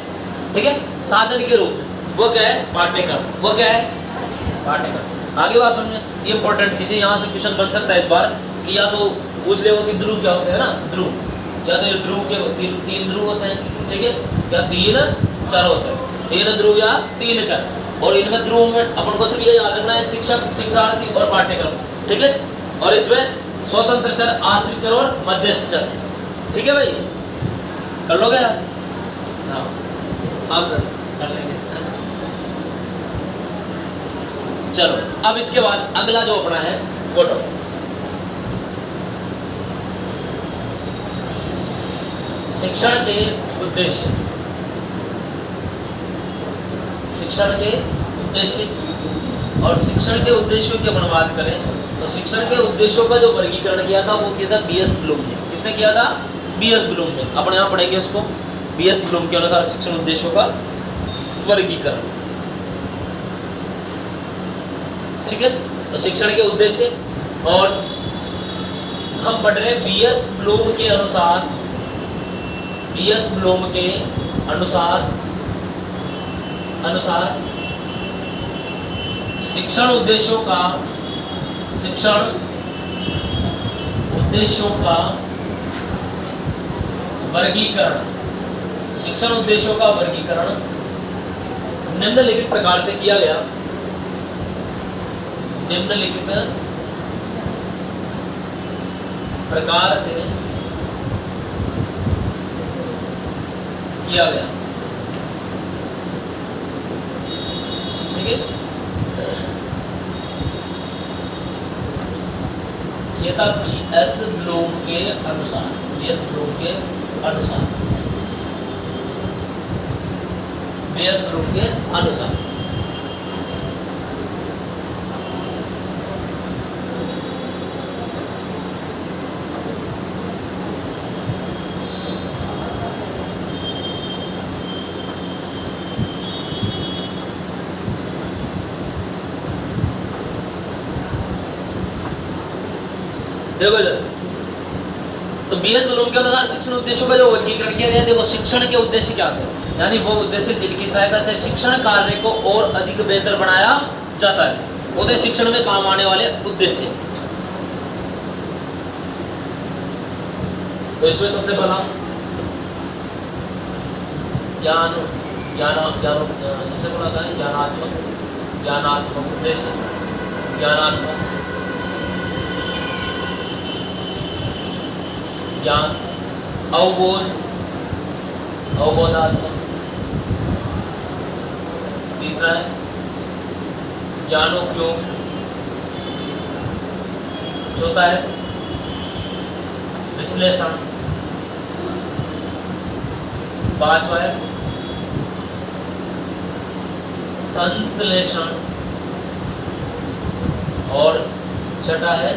ठीक है, साधन के रूप में, वो क्या है, पाठ्यक्रम। वो क्या है, पाठ्यक्रम। आगे बात समझे, ये इंपॉर्टेंट चीज है, यहाँ से क्वेश्चन बन सकता है इस बार कि या तो पूछ ले कि ध्रुव क्या होते हैं ना, ध्रुव, या तो ये ध्रुव के तीन ध्रुव होते हैं, ठीक है, या तीन चर होते हैं, तीन ध्रुव या तीन चर। और इनमें ध्रुव में अपन को सिर्फ ये याद रखना है, शिक्षक, शिक्षार्थी और पाठ्यक्रम, ठीक है। और इसमें स्वतंत्र चर, आश्रित चर और मध्यस्थ चर, ठीक है भाई, कर लोगे यार? हाँ सर, कर लेंगे। चलो अब इसके बाद अगला जो अपना है फोटो, शिक्षण के उद्देश्य। शिक्षण के उद्देश्य, और शिक्षण के उद्देश्यों की अपन बात करें तो शिक्षण के उद्देश्यों का जो वर्गीकरण किया था वो किया था बी.एस. ब्लूम ने। किसने किया था, बी.एस. ब्लूम ने। अपन यहाँ पढ़ेंगे उसको, बी.एस. ब्लूम के अनुसार शिक्षण उद्देश्यों का वर्गीकरण, ठीक है। तो शिक्षण के उद्देश्य, और हम पढ़ रहे हैं बी.एस. ब्लूम के अनुसार, बी.एस. ब्लूम के अनुसार शिक्षण उद्देश्यों का वर्गीकरण, शिक्षण उद्देश्यों का वर्गीकरण निम्नलिखित प्रकार से किया गया, निम्नलिखित प्रकार से किया गया, ठीक है। ये था बी.एस. ब्लूम के अनुसार, बी.एस. ब्लूम के अनुसार, बी.एस. ब्लूम के अनुसार। देखो जरा, तो बी.एस. ब्लूम के अनुसार शिक्षण उद्देश्यों का जो वर्गीकरण किया गया, देखो शिक्षण के उद्देश्य क्या थे, यानी वो उद्देश्य जिनकी सहायता से शिक्षण कार्य को और अधिक बेहतर बनाया जाता है, वो थे शिक्षण में काम आने वाले उद्देश्य। तो इसमें सबसे पहला सबसे पहला था ज्ञानात्मक उद्देश्य, ज्ञान, अवबोधात्मक। तीसरा है ज्ञानोपयोग। चौथा है विश्लेषण। पांचवा है संश्लेषण, और छठा है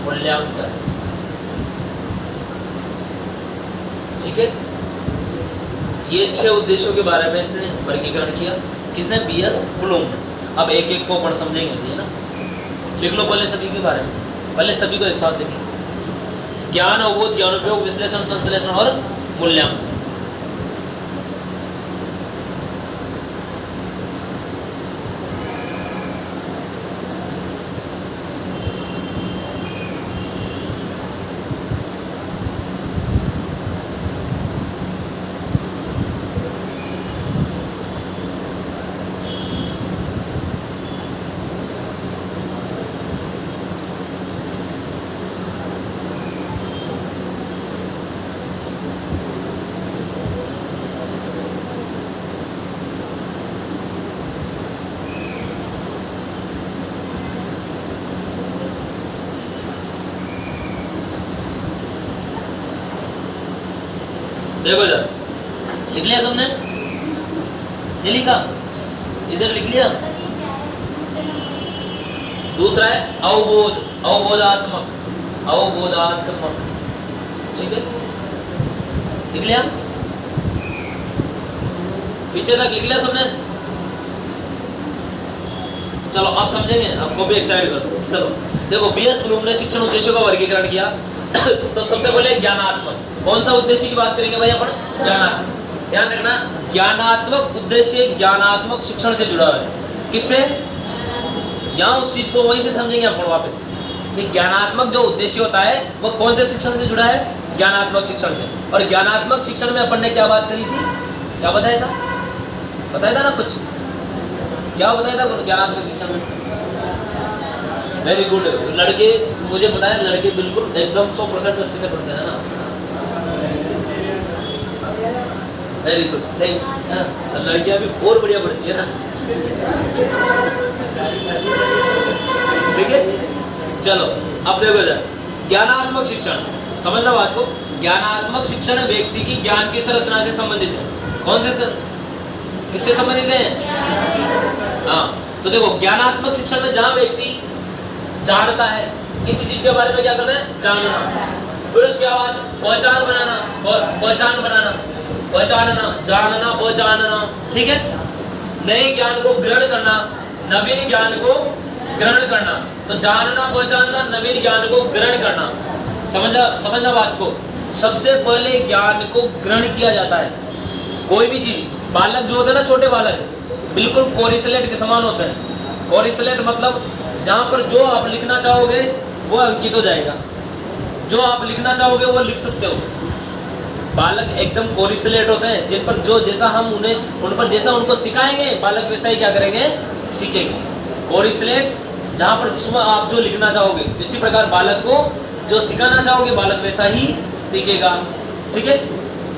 मूल्यांकन, ठीक है। ये 6 उद्देश्यों के बारे में इसने वर्गीकरण किया, किसने, बी.एस. ब्लूम ने। अब एक एक को पढ़ समझेंगे, है ना, लिख लो पहले सभी के बारे में, पहले सभी को एक साथ लिखें। ज्ञान, अवबोध, ज्ञानोपयोग, विश्लेषण, संश्लेषण और मूल्यांकन। देखो जरा, लिख लिया सबने, ये लिखा, इधर लिख लिया। दूसरा है अवबोध, अवबोधात्मक, ठीक है, लिख लिया, पीछे तक लिख लिया सबने। चलो अब समझेंगे, आपको भी एक्साइट कर दो। चलो देखो, बीएस ब्लूम ने शिक्षण उद्देश्यों का वर्गीकरण किया। तो सबसे पहले ज्ञानात्मक, कौन सा उद्देश्य की बात करेंगे भाई अपन? ज्ञानात्मक। ध्यान रखना, ज्ञानात्मक उद्देश्य ज्ञानात्मक शिक्षण से जुड़ा है। किससे? यहाँ उस चीज को वहीं से समझेंगे अपन वापस कि ज्ञानात्मक जो उद्देश्य होता है वो कौन से शिक्षण से जुड़ा है? ज्ञानात्मक शिक्षण से। और ज्ञानात्मक शिक्षण में अपन ने क्या बात करी थी? क्या बताया था? बताया था ना कुछ? क्या बताया था ज्ञानात्मक शिक्षण में? Very good. लड़के, मुझे पता है लड़के बिल्कुल एकदम 100% अच्छे से पढ़ते हैं ना। Very good, thank. लड़कियां भी और बढ़िया पढ़ती है ना, ठीक है। चलो अब देखो जरा, ज्ञानात्मक शिक्षण, समझना बात को। ज्ञानात्मक शिक्षण व्यक्ति की ज्ञान की संरचना से संबंधित है। कौन से किससे संबंधित है? हाँ, तो देखो ज्ञानात्मक शिक्षण में जहां व्यक्ति जानता है किसी चीज के बारे में, क्या करना है? जानना। फिर उसके बाद पहचान बनाना और पहचान बनाना, पहचानना, जानना, पहचानना, ठीक है। नए ज्ञान को ग्रहण करना, नवीन ज्ञान को ग्रहण करना। तो जानना, पहचानना, नवीन ज्ञान को ग्रहण करना। समझना बात को। सबसे पहले ज्ञान को ग्रहण किया जाता है। कोई भी चीज, बालक जो होते हैं ना, छोटे बालक बिल्कुल कोरिसलेट के समान होते हैं। कोरिसलेट मतलब जहां पर जो आप लिखना चाहोगे वो अंकित हो जाएगा, जो आप लिखना चाहोगे वो लिख सकते हो। बालक एकदम कोरिसलेट होते हैं, जिन पर जो जैसा हम उन पर जैसा उनको सिखाएंगे, बालक वैसा ही क्या करेंगे? सीखेंगे। कोरिसलेट जहां पर जिसमें आप जो लिखना चाहोगे, इसी प्रकार बालक को जो सिखाना चाहोगे बालक वैसा ही सीखेगा, ठीक है।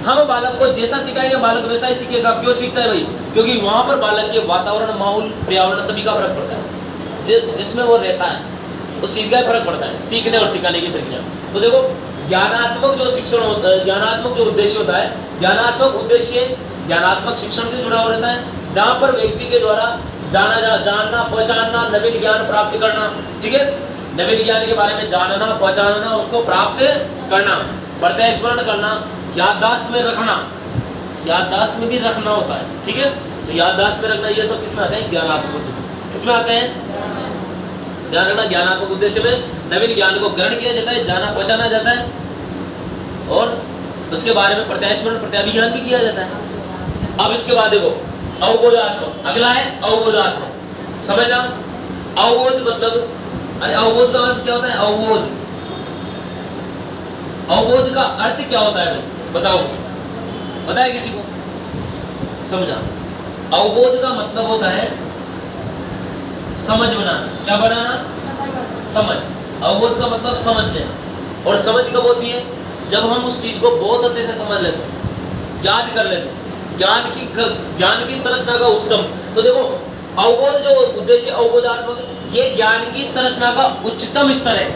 हम बालक को जैसा सिखाएंगे बालक वैसा ही सीखेगा। क्यों सीखता है भाई? क्योंकि वहां पर बालक के वातावरण, माहौल, पर्यावरण सभी का फर्क पड़ता है। जिसमें वो रहता है उस चीज का फर्क पड़ता है, सीखने और सिखाने की प्रक्रिया। तो देखो, ज्ञानात्मक जो शिक्षण होता है, ज्ञानात्मक जो उद्देश्य होता है, ज्ञानात्मक उद्देश्य ज्ञानात्मक शिक्षण से जुड़ा हो रहता है, जहां पर व्यक्ति के द्वारा जानना, पहचानना, नवीन ज्ञान प्राप्त करना, ठीक है। नवीन ज्ञान के बारे में जानना, पहचानना, उसको प्राप्त करना, प्रत्यय स्मरण करना, याददाश्त में रखना, याददाश्त में भी रखना होता है, ठीक है। तो याददाश्त में रखना, ये सब किसमें आते हैं? ज्ञानात्मक। किसमें आते हैं? ध्यान रखना, ज्ञानात्मक उद्देश्य में नवीन ज्ञान को ग्रहण किया जाता है, जाना पहचाना जाता है, और उसके बारे में प्रत्यय स्मरण, प्रत्याभिज्ञान भी किया जाता है। अब इसके बाद देखो, अवबोधात्मक। अगला है अवबोधात्मक। समझना, अवबोध मतलब, अरे अवबोध का मतलब क्या होता है? अवबोध, अवबोध का अर्थ क्या होता है भाई? बताओ, बताए किसी को? समझा, अवबोध का मतलब होता है समझ बनाना। क्या बनाना? समझ। अवबोध का मतलब समझ लेना। और समझ कब होती है? जब हम उस चीज को बहुत अच्छे से समझ लेते हैं, याद कर लेते हैं, ज्ञान की संरचना का उच्चतम। तो देखो, अवबोध जो उद्देश्य अवबोधात्मक, ये ज्ञान की संरचना का उच्चतम स्तर है।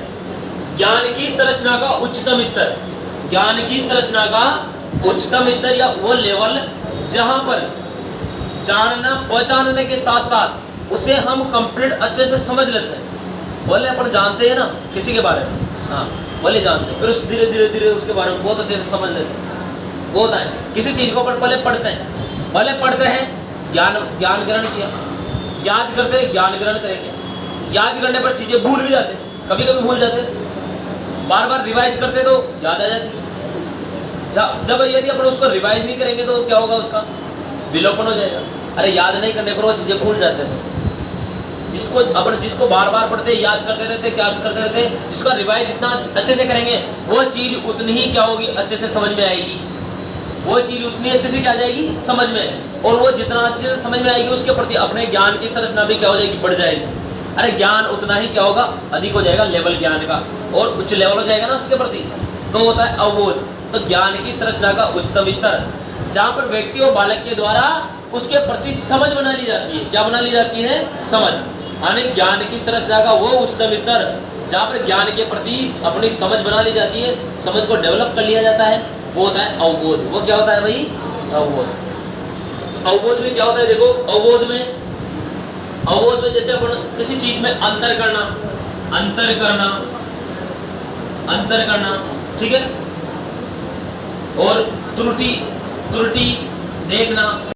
ज्ञान की संरचना का उच्चतम स्तर, ज्ञान की संरचना का उच्चतम स्तर, या वो लेवल जहां पर जानना पहचानने के साथ साथ उसे हम कंप्लीट अच्छे से समझ लेते हैं। बोले अपन जानते हैं ना किसी के बारे में, हाँ बोले जानते हैं, फिर उस धीरे धीरे धीरे उसके बारे में बहुत अच्छे से समझ लेते हैं। वो होता है, किसी चीज को अपन पहले पढ़ते हैं, पढ़ते हैं, ज्ञान ग्रहण किया, याद करते हैं, ज्ञान ग्रहण करेंगे, याद करने पर चीजें भूल भी जाते हैं, कभी कभी भूल जाते हैं, बार बार रिवाइज करते तो याद आ जाती है। जब यदि अपन उसको रिवाइज नहीं करेंगे तो क्या होगा? उसका विलोपन हो जाएगा। अरे याद नहीं करने पर वो चीजें भूल जाते हैं। जिसको बार बार पढ़ते, याद करते रहते, क्या करते रहते, जिसका रिवाइज जितना अच्छे से करेंगे वो चीज उतनी ही क्या होगी? अच्छे से समझ में आएगी। वो चीज उतनी अच्छे से क्या जाएगी? समझ में। और वो जितना अच्छे से समझ में आएगी उसके प्रति अपने ज्ञान की संरचना भी क्या हो जाएगी? बढ़ जाएगी। अरे ज्ञान उतना ही क्या होगा? अधिक हो जाएगा लेवल ज्ञान का, और उच्च लेवल हो जाएगा ना उसके प्रति। तो होता है अवबोध। तो ज्ञान की संरचना का उच्चतम स्तर, जहाँ पर व्यक्ति और बालक के द्वारा उसके प्रति समझ बना ली जाती है। क्या बना ली जाती है? समझ। यानी ज्ञान की संरचना का वो उच्चतम स्तर जहाँ पर ज्ञान के प्रति अपनी समझ बना ली जाती है, समझ को डेवलप कर लिया जाता है, वो होता है अवबोध। वो क्या होता है भाई? अवबोध। अवबोध में क्या होता है? देखो, अवबोध में जैसे अपन किसी चीज में अंतर करना, ठीक है, और त्रुटि देखना।